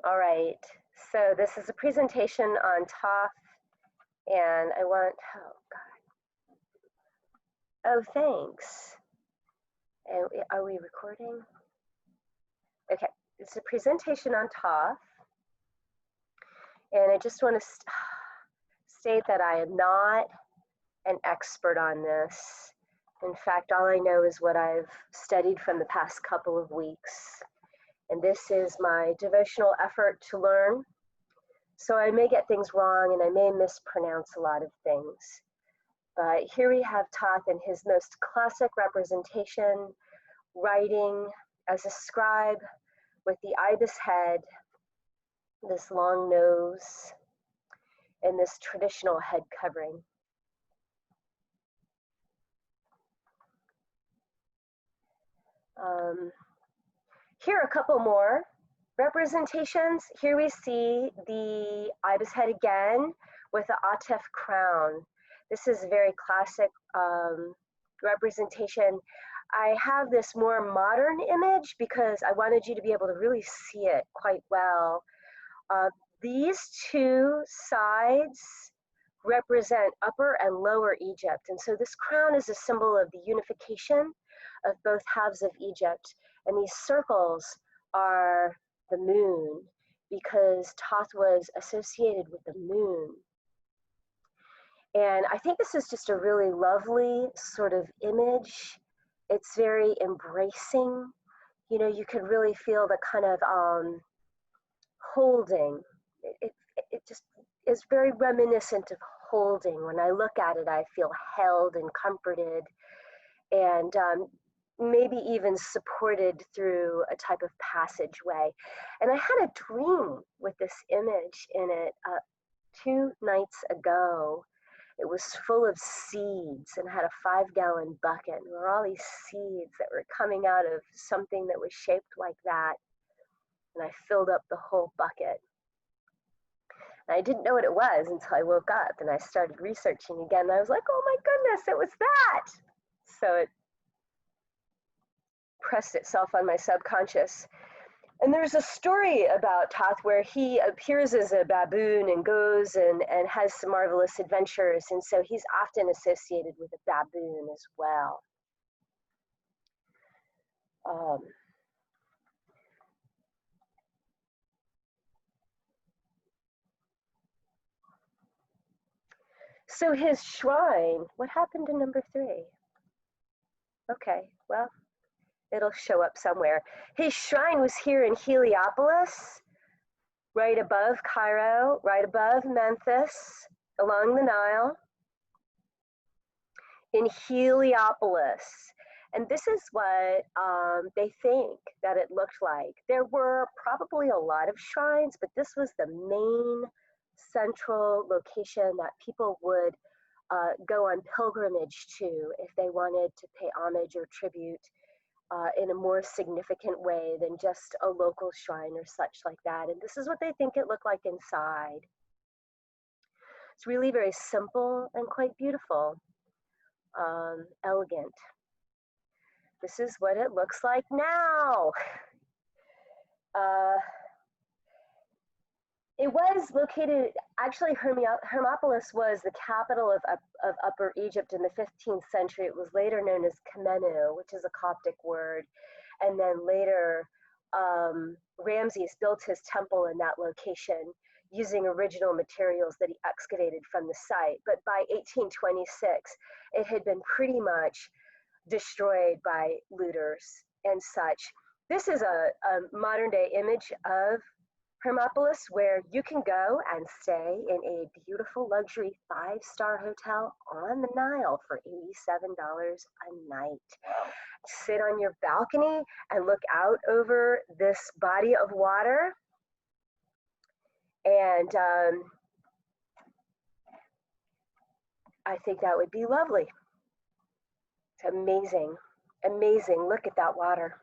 All right, so this is a presentation on Thoth, and I want, oh God, oh thanks. And are we recording? Okay, it's a presentation on Thoth, and I just want to state that I am not an expert on this. In fact, all I know is what I've studied from the past couple of weeks, and this is my devotional effort to learn. So I may get things wrong and I may mispronounce a lot of things. But here we have Thoth in his most classic representation, writing as a scribe with the ibis head, this long nose, and this traditional head covering. Here are a couple more representations. Here we see the ibis head again with the Atef crown. This is a very classic representation. I have this more modern image because I wanted you to be able to really see it quite well. These two sides represent Upper and Lower Egypt. And so this crown is a symbol of the unification of both halves of Egypt. And these circles are the moon because Thoth was associated with the moon. And I think this is just a really lovely sort of image. It's very embracing. You know, you could really feel the kind of holding. It just is very reminiscent of holding. When I look at it, I feel held and comforted and maybe even supported through a type of passageway. And I had a dream with this image in it 2 nights ago. It was full of seeds and had a 5-gallon bucket. And there were all these seeds that were coming out of something that was shaped like that. And I filled up the whole bucket. And I didn't know what it was until I woke up and I started researching again. And I was like, oh my goodness, it was that. So it pressed itself on my subconscious. And there's a story about Thoth where he appears as a baboon and goes and has some marvelous adventures. And so he's often associated with a baboon as well. So his shrine, what happened to number 3? Okay, well, it'll show up somewhere. His shrine was here in Heliopolis, right above Cairo, right above Memphis, along the Nile, in Heliopolis. And this is what they think that it looked like. There were probably a lot of shrines, but this was the main central location that people would go on pilgrimage to if they wanted to pay homage or tribute in a more significant way than just a local shrine or such like that. And this is what they think it looked like inside. It's really very simple and quite beautiful, elegant. This is what it looks like now. It was located, actually Hermopolis was the capital of Upper Egypt in the 15th century. It was later known as Kamenu, which is a Coptic word. And then later, Ramses built his temple in that location using original materials that he excavated from the site. But by 1826, it had been pretty much destroyed by looters and such. This is a modern day image of Hermopolis, where you can go and stay in a beautiful luxury 5-star hotel on the Nile for $87 a night. Sit on your balcony and look out over this body of water. And I think that would be lovely. It's amazing, amazing. Look at that water.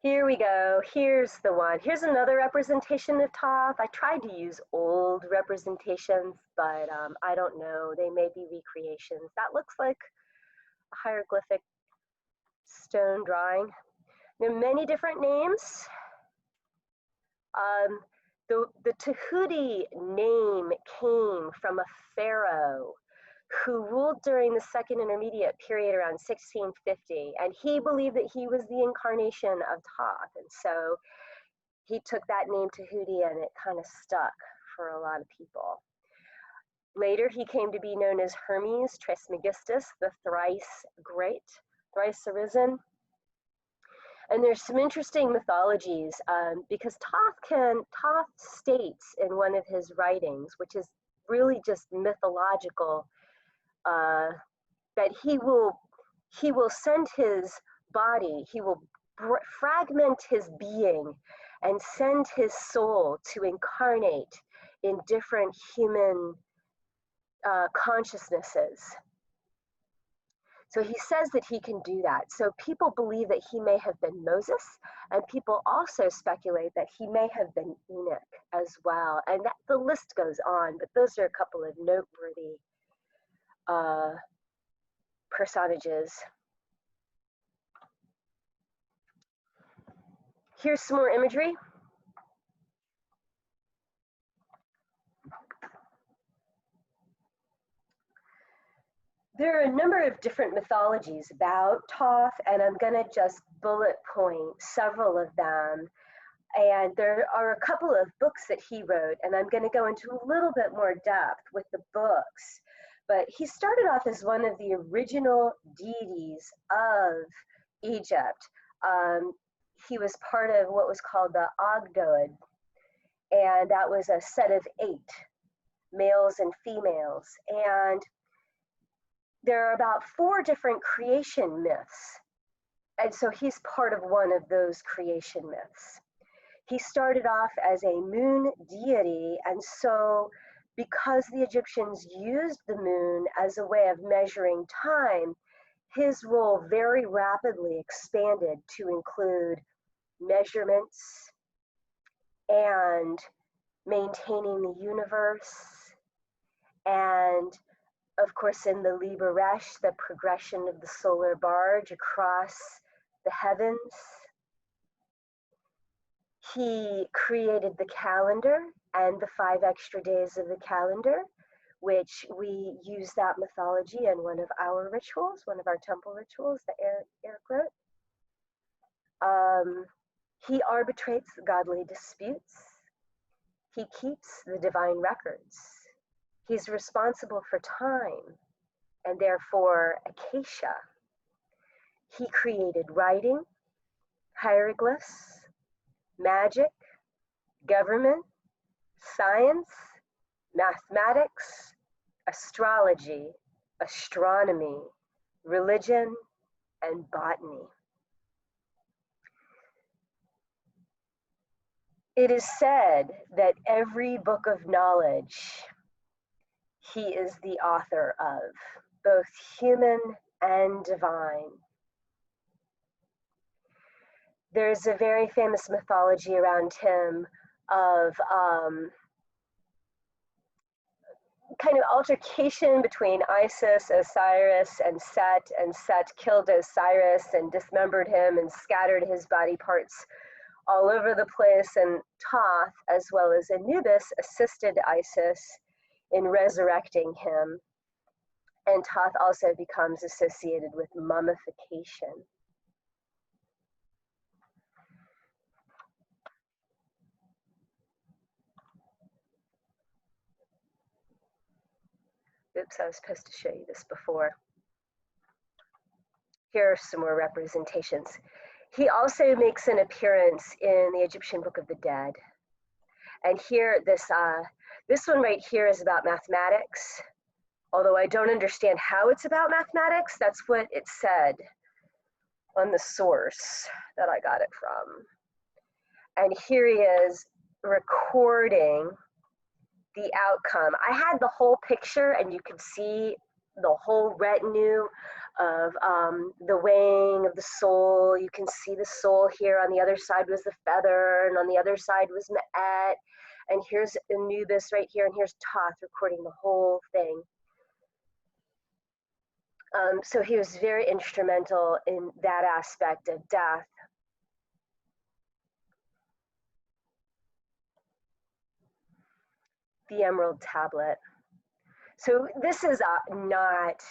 Here we go. Here's the one. Here's another representation of Thoth. I tried to use old representations, but I don't know. They may be recreations. That looks like a hieroglyphic stone drawing. There are many different names. The Tahuti name came from a pharaoh who ruled during the Second Intermediate period around 1650, and he believed that he was the incarnation of Thoth, and so he took that name Tahuti, and it kind of stuck for a lot of people. Later, he came to be known as Hermes Trismegistus, the thrice great, thrice arisen. And there's some interesting mythologies because Thoth states in one of his writings, which is really just mythological, that he will send his body, he will fragment his being and send his soul to incarnate in different human consciousnesses. So he says that he can do that. So people believe that he may have been Moses, and people also speculate that he may have been Enoch as well. And that, the list goes on, but those are a couple of noteworthy personages. Here's some more imagery. There are a number of different mythologies about Thoth, and I'm going to just bullet point several of them. And there are a couple of books that he wrote, and I'm going to go into a little bit more depth with the books. But he started off as one of the original deities of Egypt. He was part of what was called the Ogdoad, and that was a set of 8, males and females. And there are about 4 different creation myths. And so he's part of one of those creation myths. He started off as a moon deity, and so because the Egyptians used the moon as a way of measuring time, his role very rapidly expanded to include measurements and maintaining the universe, and of course in the Liber Resh, the progression of the solar barge across the heavens. He created the calendar and the 5 extra days of the calendar, which we use that mythology in one of our rituals, one of our temple rituals, the Eric wrote. He arbitrates godly disputes. He keeps the divine records. He's responsible for time and therefore acacia. He created writing, hieroglyphs, magic, government, science, mathematics, astrology, astronomy, religion, and botany. It is said that every book of knowledge he is the author of, both human and divine. There's a very famous mythology around him of kind of altercation between Isis, Osiris, and Set killed Osiris and dismembered him and scattered his body parts all over the place, and Thoth, as well as Anubis, assisted Isis in resurrecting him, and Thoth also becomes associated with mummification. Oops, I was supposed to show you this before. Here are some more representations. He also makes an appearance in the Egyptian Book of the Dead. And here, this one right here is about mathematics. Although I don't understand how it's about mathematics, that's what it said on the source that I got it from. And here he is recording the outcome. I had the whole picture, and you could see the whole retinue of the weighing of the soul. You can see the soul here. On the other side was the feather, and on the other side was Ma'at. And here's Anubis right here, and here's Thoth recording the whole thing. So he was very instrumental in that aspect of death. the Emerald Tablet. So this is not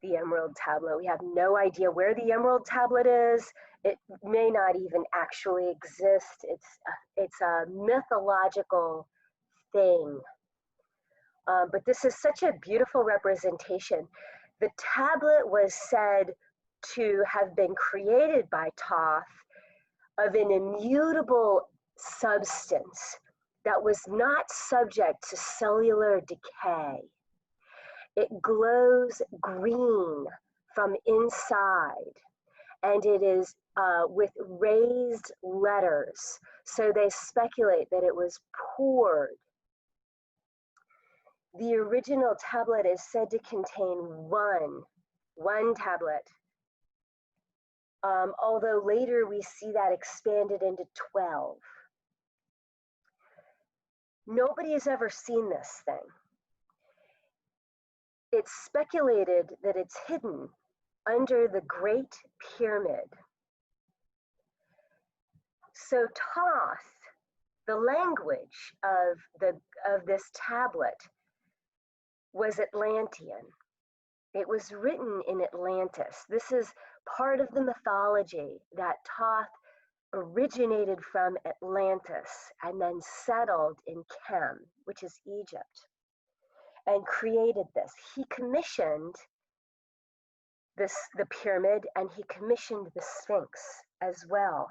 the Emerald Tablet. We have no idea where the Emerald Tablet is. It may not even actually exist. It's a mythological thing. But this is such a beautiful representation. The tablet was said to have been created by Thoth of an immutable substance that was not subject to cellular decay. It glows green from inside, and it is with raised letters. So they speculate that it was poured. The original tablet is said to contain one tablet. Although later we see that expanded into 12. Nobody has ever seen this thing. It's speculated that it's hidden under the Great Pyramid. So Thoth, the language of this tablet, was Atlantean. It was written in Atlantis. This is part of the mythology that Thoth originated from Atlantis and then settled in Kem, which is Egypt, and created this. He commissioned the pyramid, and he commissioned the Sphinx as well.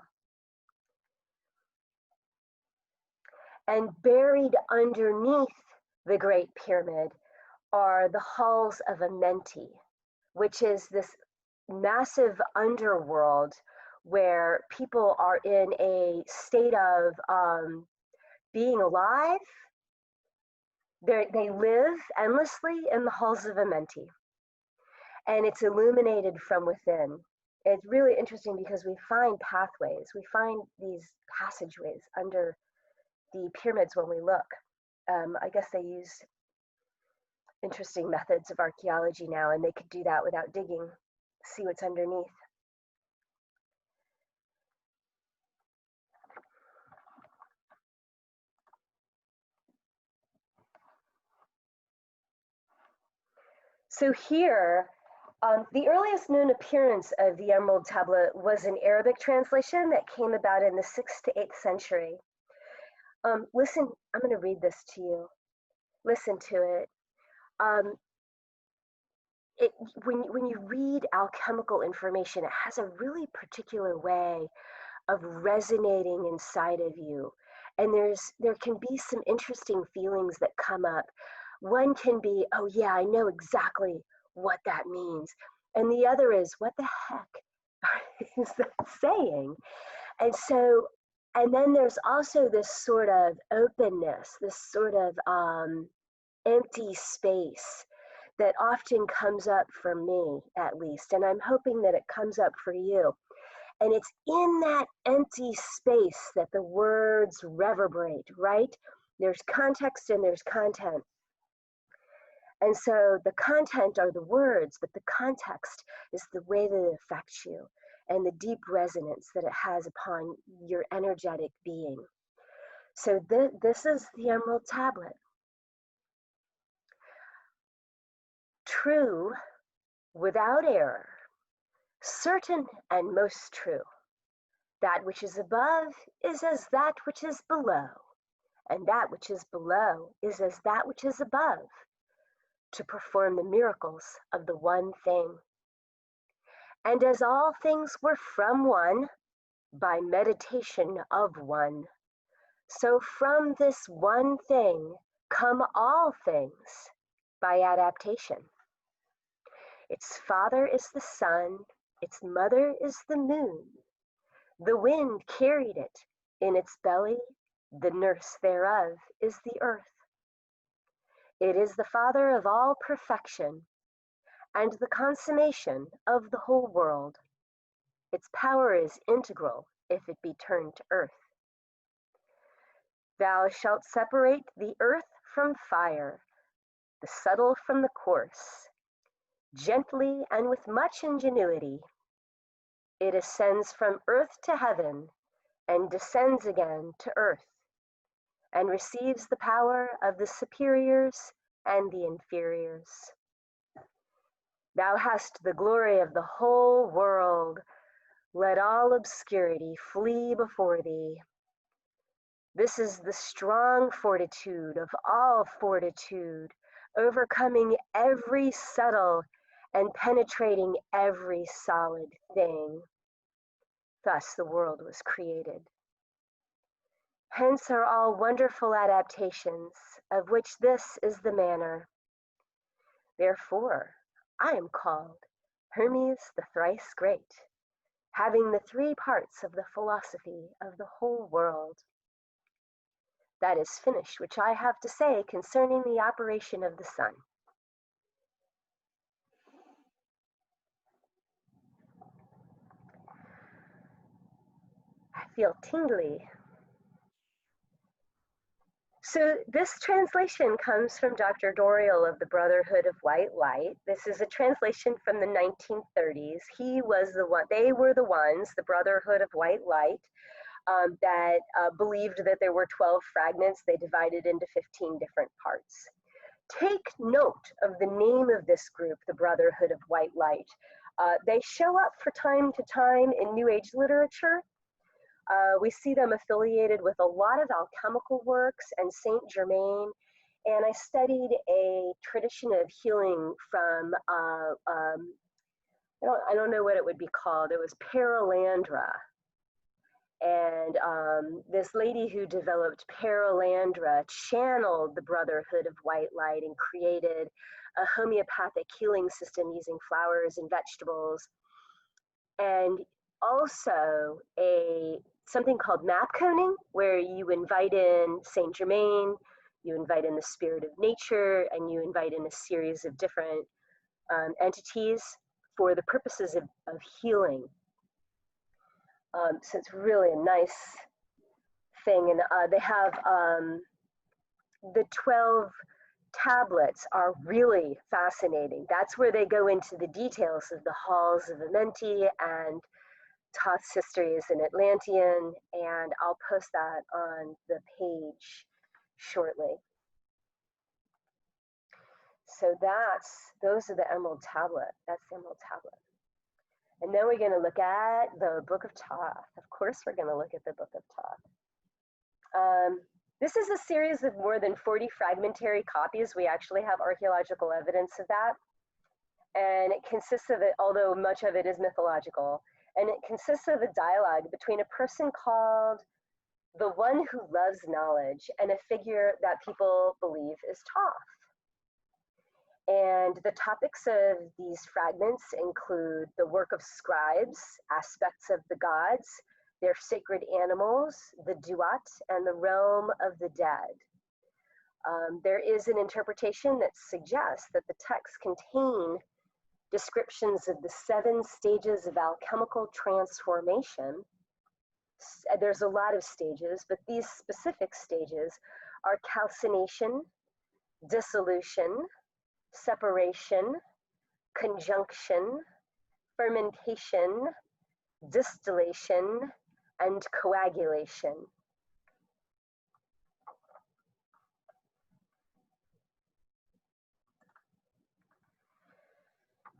And buried underneath the Great Pyramid are the halls of Amenti, which is this massive underworld where people are in a state of being alive. They live endlessly in the halls of Amenti, and it's illuminated from within. It's really interesting because we find pathways, we find these passageways under the pyramids when we look. I guess they use interesting methods of archaeology now, and they could do that without digging, see what's underneath. So here, the earliest known appearance of the Emerald Tablet was an Arabic translation that came about in the 6th to 8th century. Listen, I'm going to read this to you. Listen to it. When you read alchemical information, it has a really particular way of resonating inside of you. And there can be some interesting feelings that come up. One can be, oh yeah, I know exactly what that means. And the other is, what the heck is that saying? And then there's also this sort of openness, this sort of empty space that often comes up for me, at least. And I'm hoping that it comes up for you. And it's in that empty space that the words reverberate, right? There's context and there's content. And so the content are the words, but the context is the way that it affects you and the deep resonance that it has upon your energetic being. So this is the Emerald Tablet. True, without error, certain and most true. That which is above is as that which is below, and that which is below is as that which is above, to perform the miracles of the one thing. And as all things were from one, by meditation of one, so from this one thing come all things by adaptation. Its father is the sun, its mother is the moon. The wind carried it in its belly, the nurse thereof is the earth. It is the father of all perfection, and the consummation of the whole world. Its power is integral if it be turned to earth. Thou shalt separate the earth from fire, the subtle from the coarse. Gently and with much ingenuity, it ascends from earth to heaven and descends again to earth. and receives the power of the superiors and the inferiors. Thou hast the glory of the whole world. Let all obscurity flee before thee. This is the strong fortitude of all fortitude, overcoming every subtle and penetrating every solid thing. Thus the world was created. Hence are all wonderful adaptations, of which this is the manner. Therefore, I am called Hermes the thrice great, having the three parts of the philosophy of the whole world. That is finished, which I have to say concerning the operation of the sun. I feel tingly. So this translation comes from Dr. Doriel of the Brotherhood of White Light. This is a translation from the 1930s. He was the one, they were the ones, the Brotherhood of White Light, that believed that there were 12 fragments. They divided into 15 different parts. Take note of the name of this group, the Brotherhood of White Light. They show up from time to time in New Age literature. We see them affiliated with a lot of alchemical works and Saint Germain. And I studied a tradition of healing from, I don't know what it would be called. It was Paralandra. And this lady who developed Paralandra channeled the Brotherhood of White Light and created a homeopathic healing system using flowers and vegetables. And also something called map coning, where you invite in Saint Germain, you invite in the spirit of nature, and you invite in a series of different entities for the purposes of healing. So it's really a nice thing. And they have the 12 tablets are really fascinating. That's where they go into the details of the halls of Amenti and Thoth's history is an Atlantean, and I'll post that on the page shortly. So those are the Emerald Tablet. That's the Emerald Tablet. And then we're going to look at the Book of Thoth. Of course, we're going to look at the Book of Thoth. This is a series of more than 40 fragmentary copies. We actually have archaeological evidence of that. And it consists of it, although much of it is mythological, and it consists of a dialogue between a person called the One Who Loves Knowledge and a figure that people believe is Thoth. And the topics of these fragments include the work of scribes, aspects of the gods, their sacred animals, the duat, and the realm of the dead. There is an interpretation that suggests that the texts contain descriptions of the 7 stages of alchemical transformation. There's a lot of stages, but these specific stages are calcination, dissolution, separation, conjunction, fermentation, distillation, and coagulation.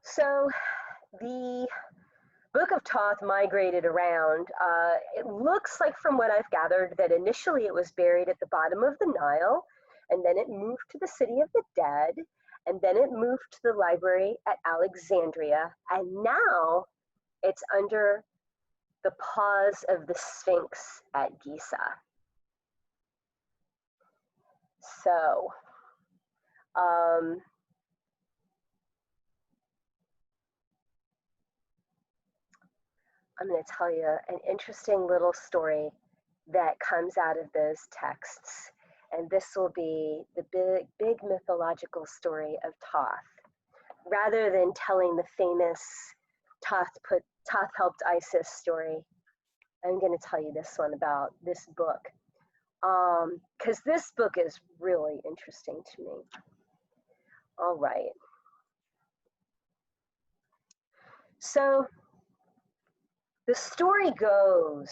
So the Book of Thoth migrated around. It looks like, from what I've gathered, that initially it was buried at the bottom of the Nile, and then it moved to the City of the Dead, and then it moved to the library at Alexandria, and now it's under the paws of the Sphinx at Giza. So, I'm going to tell you an interesting little story that comes out of those texts. And this will be the big mythological story of Thoth. Rather than telling the famous Thoth helped Isis story, I'm going to tell you this one about this book. Because this book is really interesting to me. All right. So the story goes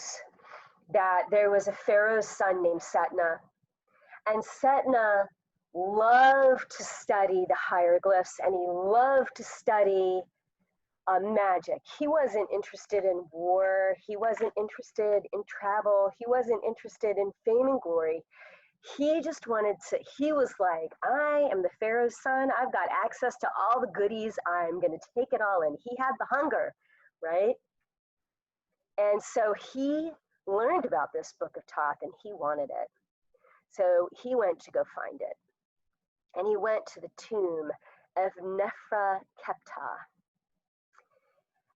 that there was a pharaoh's son named Setna, And Setna loved to study the hieroglyphs, and he loved to study magic. He wasn't interested in war. He wasn't interested in travel. He wasn't interested in fame and glory. He just wanted to, he was like, I am the Pharaoh's son. I've got access to all the goodies. I'm going to take it all in. He had the hunger, right? And so he learned about this book of Thoth and he wanted it. So he went to go find it. And he went to the tomb of Nephra Kepta.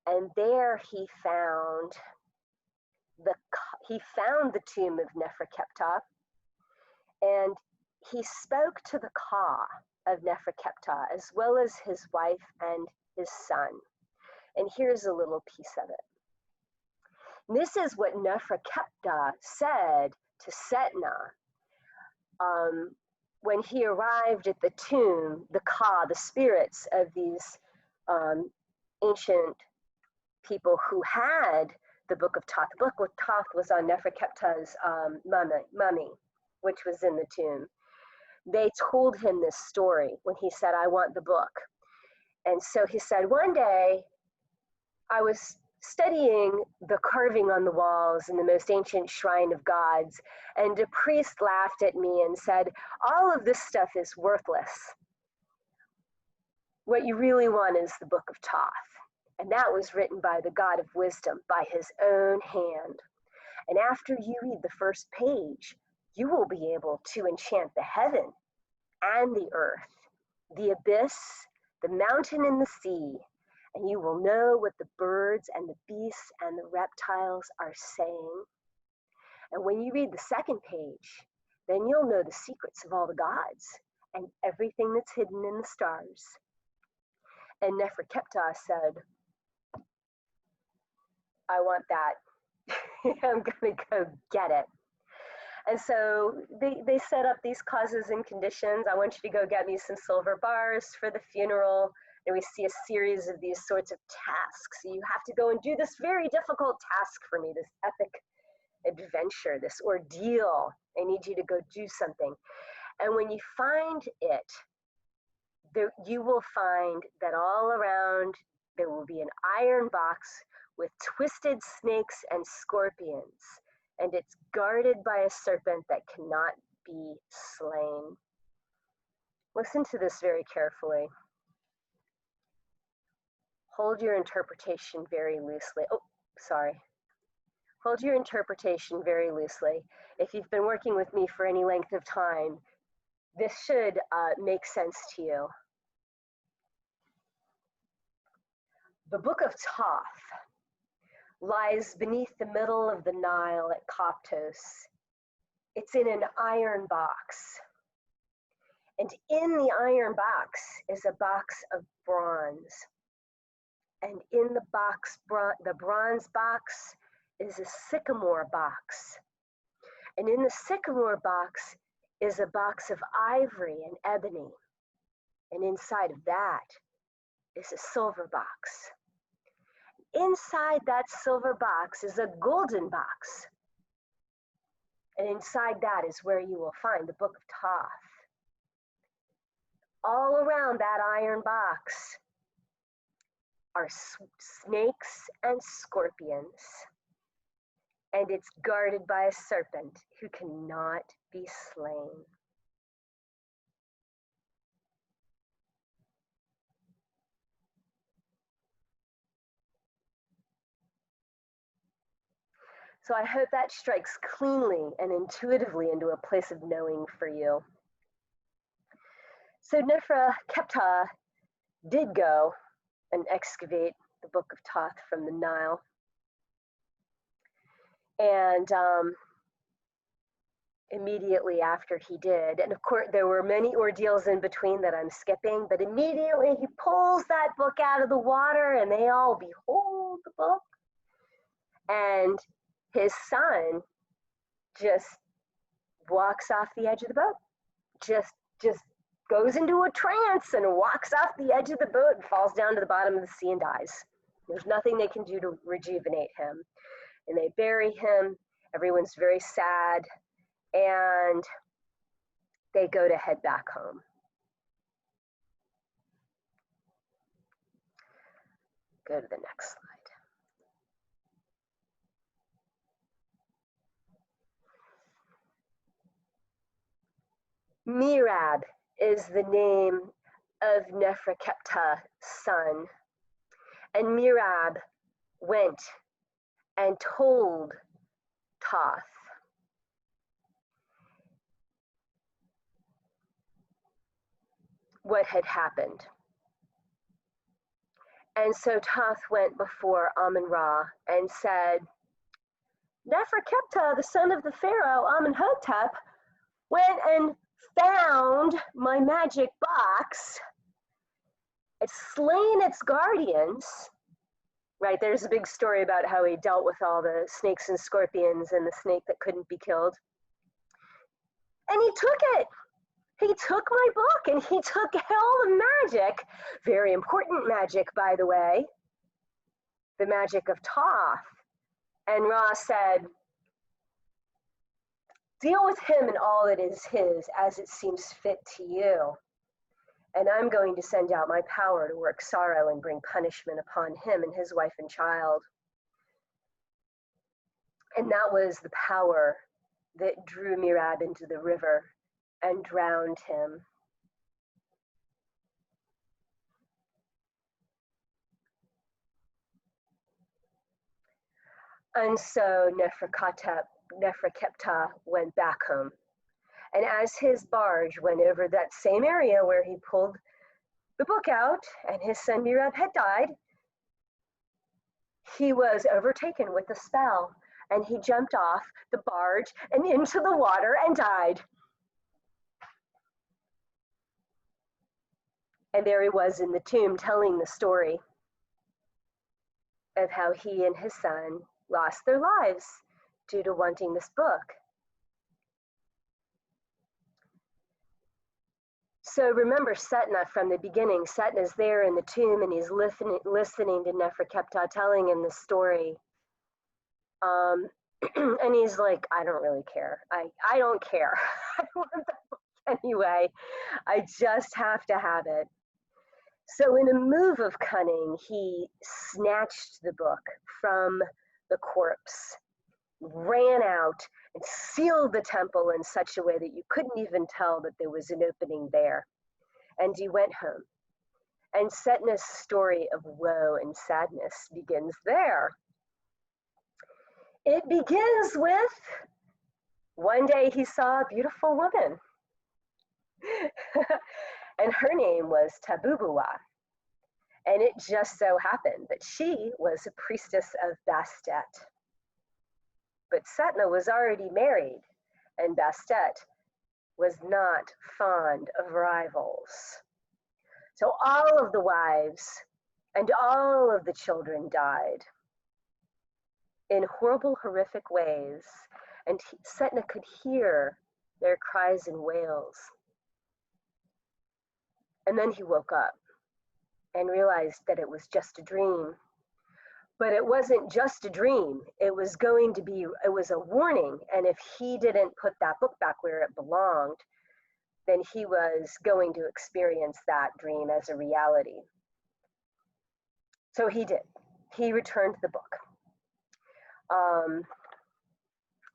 And there he found the tomb of Neferkeptah, and he spoke to the Ka of Neferkeptah, as well as his wife and his son. And here's a little piece of it. And this is what Neferkeptah said to Setna when he arrived at the tomb, the Ka, the spirits of these ancient people who had the book of Thoth. The book of Thoth was on Neferkeptah's mummy, which was in the tomb. They told him this story when he said, I want the book. And so he said, one day I was studying the carving on the walls in the most ancient shrine of gods, and a priest laughed at me and said, all of this stuff is worthless. What you really want is the book of Thoth. And that was written by the God of wisdom, by his own hand. And after you read the first page, you will be able to enchant the heaven and the earth, the abyss, the mountain and the sea, and you will know what the birds and the beasts and the reptiles are saying. And when you read the second page, then you'll know the secrets of all the gods and everything that's hidden in the stars. And Neferkeptah said, I want that. I'm going to go get it. And so they set up these causes and conditions. I want you to go get me some silver bars for the funeral. And we see a series of these sorts of tasks. So you have to go and do this very difficult task for me, this epic adventure, this ordeal. I need you to go do something. And when you find it, you will find that all around there will be an iron box with twisted snakes and scorpions, and it's guarded by a serpent that cannot be slain. Listen to this very carefully. Hold your interpretation very loosely. Oh, sorry. Hold your interpretation very loosely. If you've been working with me for any length of time, this should make sense to you. The book of Thoth lies beneath the middle of the Nile at Coptos. It's in an iron box. And in the iron box is a box of bronze. And in the box, the bronze box is a sycamore box. And in the sycamore box is a box of ivory and ebony. And inside of that is a silver box. Inside that silver box is a golden box. And inside that is where you will find the book of Thoth. All around that iron box are snakes and scorpions. And it's guarded by a serpent who cannot be slain. So I hope that strikes cleanly and intuitively into a place of knowing for you. So Neferkeptah did go and excavate the book of Thoth from the Nile. And immediately after he did, and of course there were many ordeals in between that I'm skipping, but immediately he pulls that book out of the water and they all behold the book. And his son just walks off the edge of the boat, just goes into a trance and walks off the edge of the boat and falls down to the bottom of the sea and dies. There's nothing they can do to rejuvenate him. And they bury him. Everyone's very sad. And they go to head back home. Go to the next slide. Merab is the name of Neferkepta's son. And Merab went and told Thoth what had happened. And so Thoth went before Amun-Ra and said, Neferkepta, the son of the pharaoh Amenhotep, went and found my magic box. It's slain its guardians. Right, there's a big story about how he dealt with all the snakes and scorpions and the snake that couldn't be killed. And he took it. He took my book and he took all the magic, very important magic, by the way, the magic of Thoth. And Ra said, deal with him and all that is his as it seems fit to you. And I'm going to send out my power to work sorrow and bring punishment upon him and his wife and child. And that was the power that drew Merab into the river and drowned him. And so Neferkepta went back home. And as his barge went over that same area where he pulled the book out and his son Merab had died, he was overtaken with a spell and he jumped off the barge and into the water and died. And there he was in the tomb telling the story of how he and his son lost their lives due to wanting this book. So remember Setna from the beginning. Setna's there in the tomb and he's listening to Neferkepta telling him the story. And he's like, I don't really care. I don't care. I want the book anyway. I just have to have it. So in a move of cunning, he snatched the book from the corpse, ran out and sealed the temple in such a way that you couldn't even tell that there was an opening there. And he went home. And Setna's story of woe and sadness begins there. It begins with, one day he saw a beautiful woman. And her name was Tabubuwa. And it just so happened that she was a priestess of Bastet. But Setna was already married, and Bastet was not fond of rivals. So all of the wives and all of the children died in horrible, horrific ways, and Setna could hear their cries and wails. And then he woke up and realized that it was just a dream. But it wasn't just a dream. It was a warning. And if he didn't put that book back where it belonged, then he was going to experience that dream as a reality. So he did. He returned the book.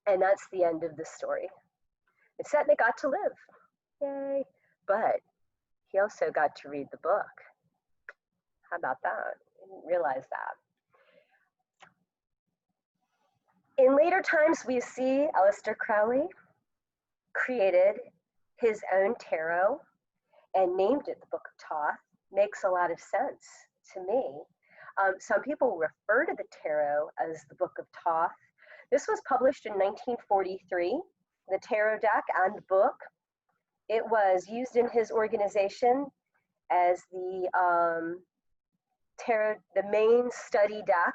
And that's the end of the story. And Setna got to live. Yay. But he also got to read the book. How about that? I didn't realize that. In later times, we see Aleister Crowley created his own tarot and named it the Book of Thoth. Makes a lot of sense to me. Some people refer to the tarot as the Book of Thoth. This was published in 1943, the tarot deck and book. It was used in his organization as the tarot, the main study deck,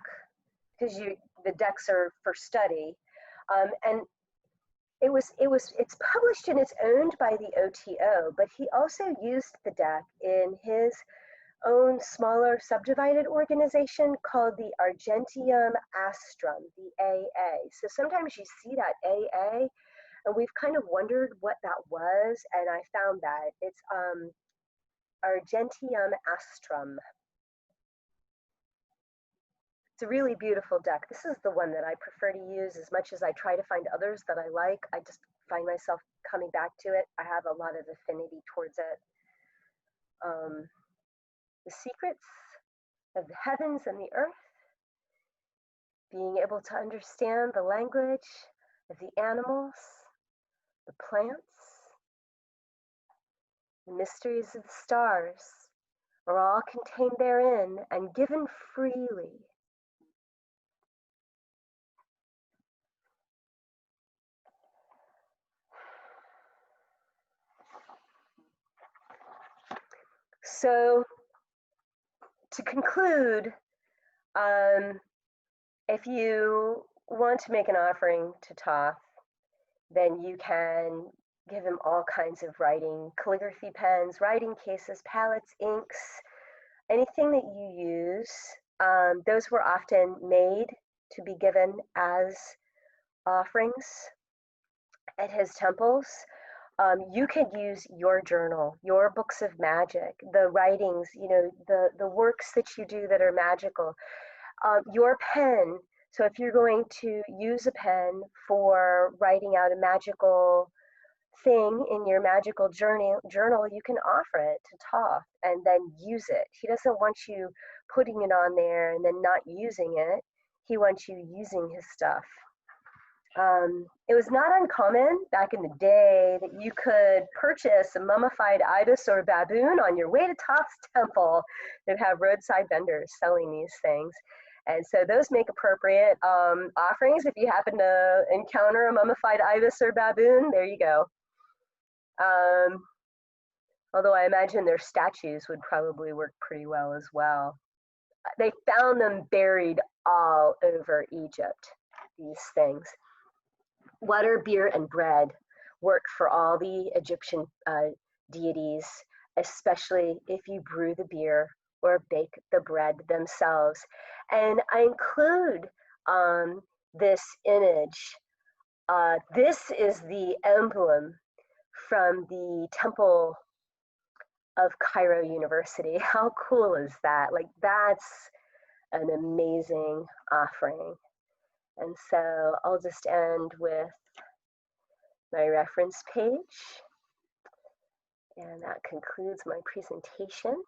because the decks are for study, and it's published and it's owned by the OTO, but he also used the deck in his own smaller subdivided organization called the Argentium Astrum, the AA. So sometimes you see that AA And we've kind of wondered what that was, and I found that. It's Argentium astrum. It's a really beautiful deck. This is the one that I prefer to use as much as I try to find others that I like. I just find myself coming back to it. I have a lot of affinity towards it. The secrets of the heavens and the earth, being able to understand the language of the animals, the plants, the mysteries of the stars are all contained therein and given freely. So, to conclude, if you want to make an offering to Thoth, then you can give him all kinds of writing, calligraphy pens, writing cases, palettes, inks, anything that you use. Those were often made to be given as offerings at his temples. You could use your journal, your books of magic, the writings, the works that you do that are magical, your pen. So if you're going to use a pen for writing out a magical thing in your magical journal, you can offer it to Thoth and then use it. He doesn't want you putting it on there and then not using it. He wants you using his stuff. It was not uncommon back in the day that you could purchase a mummified ibis or baboon on your way to Thoth's temple. They'd have roadside vendors selling these things. And so those make appropriate offerings. If you happen to encounter a mummified ibis or baboon, there you go. Although I imagine their statues would probably work pretty well as well. They found them buried all over Egypt, these things. Water, beer, and bread work for all the Egyptian deities, especially if you brew the beer or bake the bread themselves. And I include this image. This is the emblem from the Temple of Cairo University. How cool is that? Like, that's an amazing offering. And so I'll just end with my reference page. And that concludes my presentation.